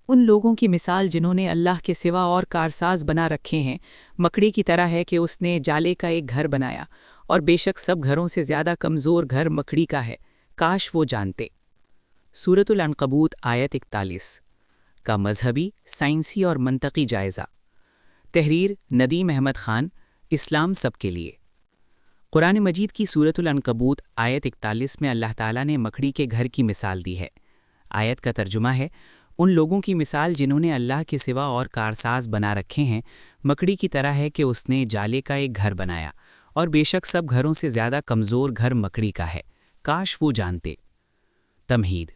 ان لوگوں کی مثال جنہوں نے اللہ کے سوا اور کارساز بنا رکھے ہیں، مکڑی کی طرح ہے کہ اس نے جالے کا ایک گھر بنایا، اور بے شک سب گھروں سے زیادہ کمزور گھر مکڑی کا ہے، کاش وہ جانتے۔ سورۃ العنکبوت آیت 41 کا مذہبی، سائنسی اور منطقی جائزہ۔ تحریر ندیم احمد خان، اسلام سب کے لیے۔ قرآن مجید کی سورۃ العنکبوت آیت 41 میں اللہ تعالیٰ نے مکڑی کے گھر کی مثال دی ہے۔ آیت کا ترجمہ ہے، ان لوگوں کی مثال جنہوں نے اللہ کے سوا اور کارساز بنا رکھے ہیں، مکڑی کی طرح ہے کہ اس نے جالے کا ایک گھر بنایا، اور بے شک سب گھروں سے زیادہ کمزور گھر مکڑی کا ہے، کاش وہ جانتے۔ تمہید۔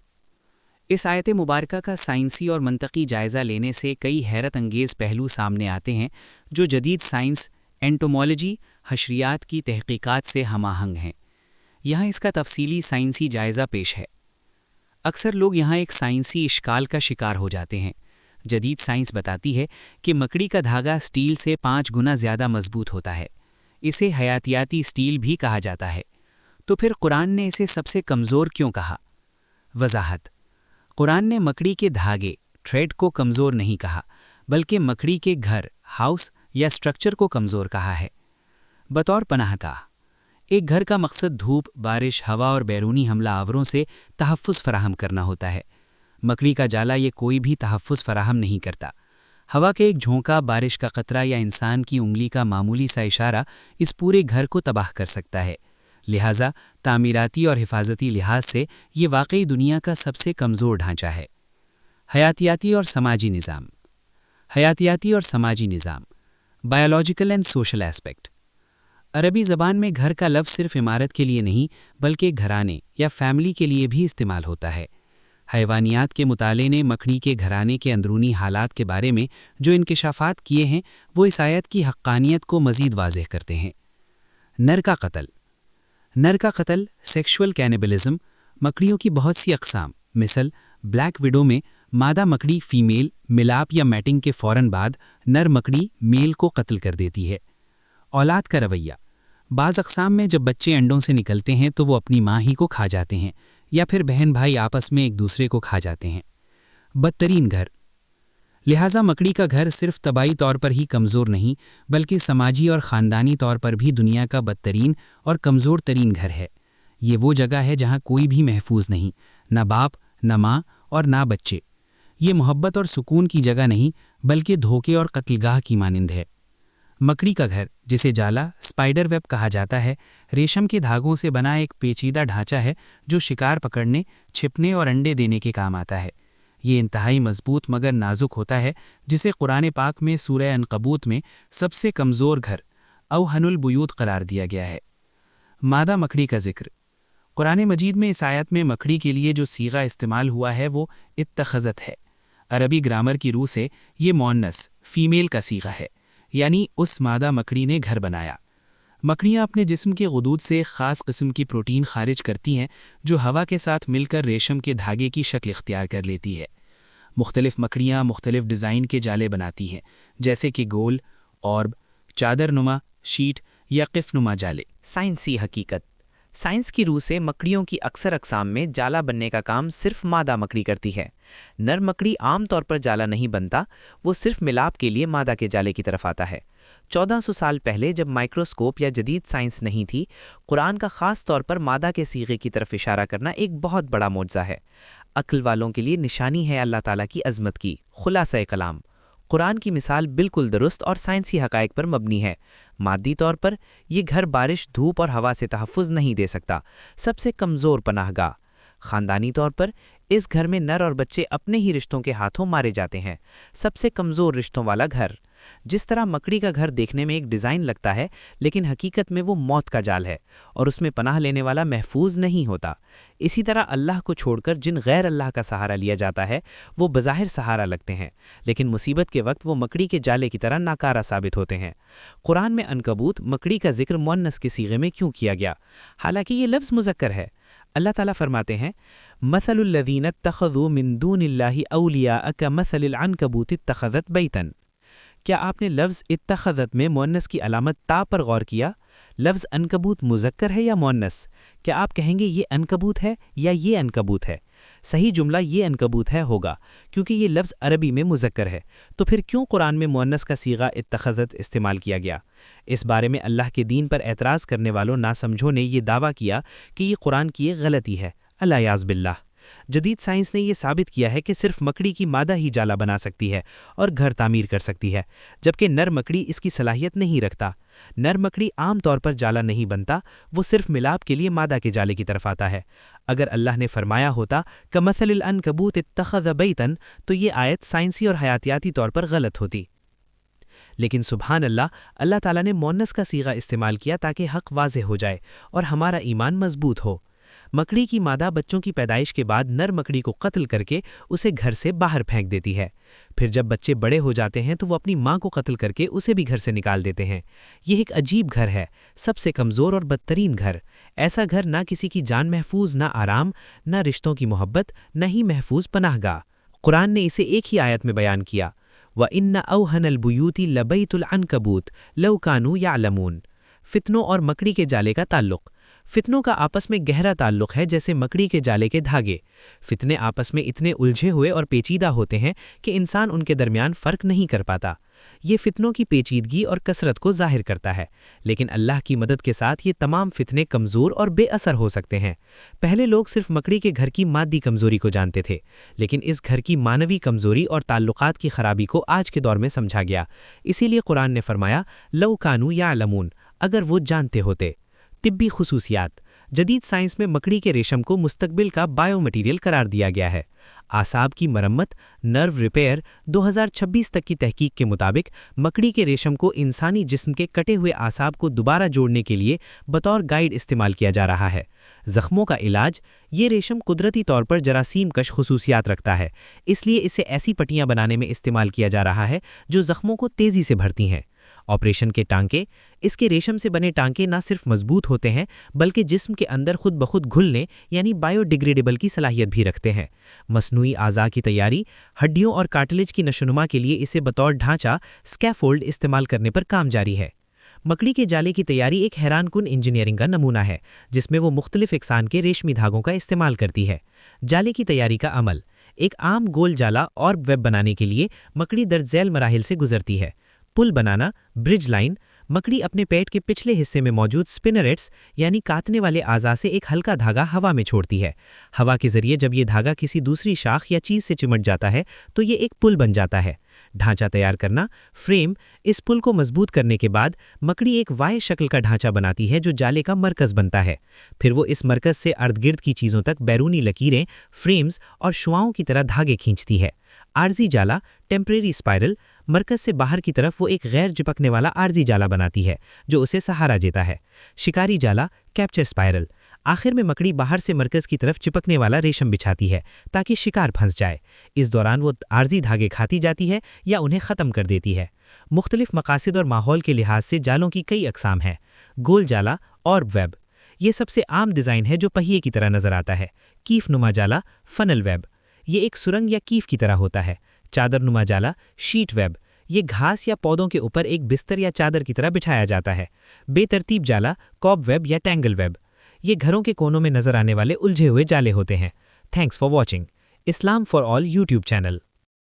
اس آیت مبارکہ کا سائنسی اور منطقی جائزہ لینے سے کئی حیرت انگیز پہلو سامنے آتے ہیں جو جدید سائنس، اینٹومولوجی، حشریات کی تحقیقات سے ہم آہنگ ہیں۔ یہاں اس کا تفصیلی سائنسی جائزہ پیش ہے۔ اکثر لوگ یہاں ایک سائنسی اشکال کا شکار ہو جاتے ہیں۔ جدید سائنس بتاتی ہے کہ مکڑی کا دھاگا سٹیل سے 5 گنا زیادہ مضبوط ہوتا ہے۔ اسے حیاتیاتی سٹیل بھی کہا جاتا ہے۔ تو پھر قرآن نے اسے سب سے کمزور کیوں کہا؟ وضاحت: قرآن نے مکڑی کے دھاگے، تھریڈ کو کمزور نہیں کہا، بلکہ مکڑی کے گھر، ہاؤس یا سٹرکچر کو کمزور کہا ہے۔ بطور پناہ گاہ، ایک گھر کا مقصد دھوپ، بارش، ہوا اور بیرونی حملہ آوروں سے تحفظ فراہم کرنا ہوتا ہے۔ مکڑی کا جالا یہ کوئی بھی تحفظ فراہم نہیں کرتا۔ ہوا کے ایک جھونکا، بارش کا قطرہ یا انسان کی انگلی کا معمولی سا اشارہ اس پورے گھر کو تباہ کر سکتا ہے۔ لہٰذا تعمیراتی اور حفاظتی لحاظ سے یہ واقعی دنیا کا سب سے کمزور ڈھانچہ ہے۔ حیاتیاتی اور سماجی نظام۔ حیاتیاتی اور سماجی نظام، بایولوجیکل اینڈ سوشل ایسپیکٹ۔ عربی زبان میں گھر کا لفظ صرف عمارت کے لیے نہیں بلکہ گھرانے یا فیملی کے لیے بھی استعمال ہوتا ہے۔ حیوانیات کے مطالعے نے مکڑی کے گھرانے کے اندرونی حالات کے بارے میں جو انکشافات کیے ہیں وہ اس آیت کی حقانیت کو مزید واضح کرتے ہیں۔ نر کا قتل۔ نر کا قتل، سیکشول کینیبلزم، مکڑیوں کی بہت سی اقسام، مثل بلیک ویڈو میں مادہ مکڑی فیمیل ملاپ یا میٹنگ کے فوراً بعد نر مکڑی میل کو قتل کر دیتی ہے۔ اولاد کا رویہ، بعض اقسام میں جب بچے انڈوں سے نکلتے ہیں تو وہ اپنی ماں ہی کو کھا جاتے ہیں، یا پھر بہن بھائی آپس میں ایک دوسرے کو کھا جاتے ہیں۔ بدترین گھر، لہٰذا مکڑی کا گھر صرف طبعی طور پر ہی کمزور نہیں بلکہ سماجی اور خاندانی طور پر بھی دنیا کا بدترین اور کمزور ترین گھر ہے۔ یہ وہ جگہ ہے جہاں کوئی بھی محفوظ نہیں، نہ باپ، نہ ماں اور نہ بچے۔ یہ محبت اور سکون کی جگہ نہیں بلکہ دھوکے اور قتل گاہ کی مانند ہے۔ مکڑی کا گھر، جسے جالا، اسپائڈر ویب کہا جاتا ہے، ریشم کے دھاگوں سے بنا ایک پیچیدہ ڈھانچہ ہے جو شکار پکڑنے، چھپنے اور انڈے دینے کے کام آتا ہے۔ یہ انتہائی مضبوط مگر نازک ہوتا ہے، جسے قرآن پاک میں سورہ عنکبوت میں سب سے کمزور گھر، اوہن البیوت قرار دیا گیا ہے۔ مادہ مکڑی کا ذکر۔ قرآن مجید میں اس آیت میں مکڑی کے لیے جو صیغہ استعمال ہوا ہے وہ اتخذت ہے۔ عربی گرامر کی روح سے یہ مؤنث، فیمیل کا صیغہ ہے، یعنی اس مادہ مکڑی نے گھر بنایا۔ مکڑیاں اپنے جسم کے غدود سے ایک خاص قسم کی پروٹین خارج کرتی ہیں جو ہوا کے ساتھ مل کر ریشم کے دھاگے کی شکل اختیار کر لیتی ہے۔ مختلف مکڑیاں مختلف ڈیزائن کے جالے بناتی ہیں، جیسے کہ گول، اورب، چادر نما، شیٹ یا قف نما جالے۔ سائنسی حقیقت۔ سائنس کی روح سے مکڑیوں کی اکثر اقسام میں جالا بننے کا کام صرف مادہ مکڑی کرتی ہے۔ نر مکڑی عام طور پر جالا نہیں بنتا، وہ صرف ملاپ کے لیے مادہ کے جالے کی طرف آتا ہے۔ 1400 سال پہلے جب مائکروسکوپ یا جدید سائنس نہیں تھی، قرآن کا خاص طور پر مادہ کے صیغے کی طرف اشارہ کرنا ایک بہت بڑا معجزہ ہے۔ عقل والوں کے لیے نشانی ہے اللہ تعالیٰ کی عظمت کی۔ خلاصہ کلام، قرآن کی مثال بالکل درست اور سائنسی حقائق پر مبنی ہے۔ مادی طور پر یہ گھر بارش، دھوپ اور ہوا سے تحفظ نہیں دے سکتا، سب سے کمزور پناہ گاہ۔ خاندانی طور پر اس گھر میں نر اور بچے اپنے ہی رشتوں کے ہاتھوں مارے جاتے ہیں، سب سے کمزور رشتوں والا گھر۔ جس طرح مکڑی کا گھر دیکھنے میں ایک ڈیزائن لگتا ہے لیکن حقیقت میں وہ موت کا جال ہے اور اس میں پناہ لینے والا محفوظ نہیں ہوتا، اسی طرح اللہ کو چھوڑ کر جن غیر اللہ کا سہارا لیا جاتا ہے وہ بظاہر سہارا لگتے ہیں لیکن مصیبت کے وقت وہ مکڑی کے جالے کی طرح ناکارہ ثابت ہوتے ہیں۔ قرآن میں عنکبوت مکڑی کا ذکر مؤنث کے صیغے میں کیوں کیا گیا حالانکہ یہ لفظ مذکر ہے؟ اللہ تعالیٰ فرماتے ہیں، مثل الذین اتخذوا من دون اللہ اولیاء کمثل العنکبوت اتخذت بیتا۔ کیا آپ نے لفظ اتخذت میں مؤنث کی علامت تا پر غور کیا؟ لفظ عنکبوت مذکر ہے یا مؤنث؟ کیا آپ کہیں گے یہ عنکبوت ہے یا یہ عنکبوت ہے؟ صحیح جملہ یہ عنکبوت ہے ہوگا، کیونکہ یہ لفظ عربی میں مذکر ہے، تو پھر کیوں قرآن میں مؤنث کا صیغہ اتخذت استعمال کیا گیا؟ اس بارے میں اللہ کے دین پر اعتراض کرنے والوں ناسمجھوں نے یہ دعویٰ کیا کہ یہ قرآن کی ایک غلطی ہے، الیاذ باللہ۔ جدید سائنس نے یہ ثابت کیا ہے کہ صرف مکڑی کی مادہ ہی جالا بنا سکتی ہے اور گھر تعمیر کر سکتی ہے، جبکہ نر مکڑی اس کی صلاحیت نہیں رکھتا۔ نر مکڑی عام طور پر جالا نہیں بنتا، وہ صرف ملاپ کے لیے مادہ کے جالے کی طرف آتا ہے۔ اگر اللہ نے فرمایا ہوتا کمثل العنکبوت اتخذ بیتا، تو یہ آیت سائنسی اور حیاتیاتی طور پر غلط ہوتی۔ لیکن سبحان اللہ تعالیٰ نے مؤنث کا صیغہ استعمال کیا تاکہ حق واضح ہو جائے اور ہمارا ایمان مضبوط ہو۔ مکڑی کی مادہ بچوں کی پیدائش کے بعد نر مکڑی کو قتل کر کے اسے گھر سے باہر پھینک دیتی ہے۔ پھر جب بچے بڑے ہو جاتے ہیں تو وہ اپنی ماں کو قتل کر کے اسے بھی گھر سے نکال دیتے ہیں۔ یہ ایک عجیب گھر ہے، سب سے کمزور اور بدترین گھر۔ ایسا گھر نہ کسی کی جان محفوظ، نہ آرام، نہ رشتوں کی محبت، نہ ہی محفوظ پناہ گاہ۔ قرآن نے اسے ایک ہی آیت میں بیان کیا، وَإِنَّ أَوْهَنَ الْبُيُوتِ لَبَيْتُ الْعَنْكَبُوتِ لَوْ كَانُوا يَعْلَمُونَ۔ فتنوں اور مکڑی کے جالے کا تعلق۔ فتنوں کا آپس میں گہرا تعلق ہے جیسے مکڑی کے جالے کے دھاگے۔ فتنے آپس میں اتنے الجھے ہوئے اور پیچیدہ ہوتے ہیں کہ انسان ان کے درمیان فرق نہیں کر پاتا۔ یہ فتنوں کی پیچیدگی اور کثرت کو ظاہر کرتا ہے، لیکن اللہ کی مدد کے ساتھ یہ تمام فتنے کمزور اور بے اثر ہو سکتے ہیں۔ پہلے لوگ صرف مکڑی کے گھر کی مادی کمزوری کو جانتے تھے، لیکن اس گھر کی مانوی کمزوری اور تعلقات کی خرابی کو آج کے دور میں سمجھا گیا۔ اسی لیے قرآن نے فرمایا لو کانوا یعلمون، اگر وہ جانتے ہوتے۔ طبی خصوصیات۔ جدید سائنس میں مکڑی کے ریشم کو مستقبل کا بائیو مٹیریل قرار دیا گیا ہے۔ اعصاب کی مرمت، نرو ریپیئر۔ 2026 تک کی تحقیق کے مطابق مکڑی کے ریشم کو انسانی جسم کے کٹے ہوئے اعصاب کو دوبارہ جوڑنے کے لیے بطور گائیڈ استعمال کیا جا رہا ہے۔ زخموں کا علاج۔ یہ ریشم قدرتی طور پر جراثیم کش خصوصیات رکھتا ہے، اس لیے اسے ایسی پٹیاں بنانے میں استعمال کیا جا رہا ہے جو زخموں کو تیزی سے بھرتی ہیں۔ آپریشن کے ٹانکے۔ اس کے ریشم سے بنے ٹانکے نہ صرف مضبوط ہوتے ہیں بلکہ جسم کے اندر خود بخود گھلنے یعنی بائیو ڈیگریڈیبل کی صلاحیت بھی رکھتے ہیں۔ مصنوعی اعضاء کی تیاری۔ ہڈیوں اور کارٹلیج کی نشوونما کے لیے اسے بطور ڈھانچہ اسکیفولڈ استعمال کرنے پر کام جاری ہے۔ مکڑی کے جالے کی تیاری ایک حیران کن انجینئرنگ کا نمونہ ہے جس میں وہ مختلف اقسام کے ریشمی دھاگوں کا استعمال کرتی ہے۔ جالے کی تیاری کا عمل۔ ایک عام گول جالا اور ویب بنانے کے لیے مکڑی درج ذیل مراحل سے گزرتی ہے۔ پل بنانا، برج لائن۔ مکڑی اپنے پیٹ کے پچھلے حصے میں موجود سپنریٹس یعنی کاٹنے والے اعضاء سے ایک ہلکا دھاگا ہوا میں چھوڑتی ہے۔ ہوا کے ذریعے جب یہ دھاگا کسی دوسری شاخ یا چیز سے چمٹ جاتا ہے تو یہ ایک پل بن جاتا ہے۔ ڈھانچہ تیار کرنا، فریم۔ اس پل کو مضبوط کرنے کے بعد مکڑی ایک وائے شکل کا ڈھانچہ بناتی ہے جو جالے کا مرکز بنتا ہے۔ پھر وہ اس مرکز سے ارد گرد کی چیزوں تک بیرونی لکیریں، فریمز اور شعاعوں کی طرح دھاگے کھینچتی ہے۔ عارضی جالا، ٹیمپریری سپائرل۔ مرکز سے باہر کی طرف وہ ایک غیر چپکنے والا عارضی جالا بناتی ہے جو اسے سہارا دیتا ہے۔ شکاری جالا، کیپچر سپائرل۔ آخر میں مکڑی باہر سے مرکز کی طرف چپکنے والا ریشم بچھاتی ہے تاکہ شکار پھنس جائے۔ اس دوران وہ عارضی دھاگے کھاتی جاتی ہے یا انہیں ختم کر دیتی ہے۔ مختلف مقاصد اور ماحول کے لحاظ سے جالوں کی کئی اقسام ہیں۔ گول جالا، اور ویب۔ یہ سب سے عام ڈیزائن ہے جو پہیے کی طرح نظر آتا ہے۔ کیف نما جالا، فنل ویب۔ یہ ایک سرنگ یا کیف کی طرح ہوتا ہے۔ چادر نما جالا، شیٹ ویب۔ یہ گھاس یا پودوں کے اوپر ایک بستر یا چادر کی طرح بچھایا جاتا ہے۔ بے ترتیب جالا، کاب ویب یا ٹینگل ویب۔ یہ گھروں کے کونوں میں نظر آنے والے الجھے ہوئے جالے ہوتے ہیں۔ Thanks for watching. Islam for all YouTube channel.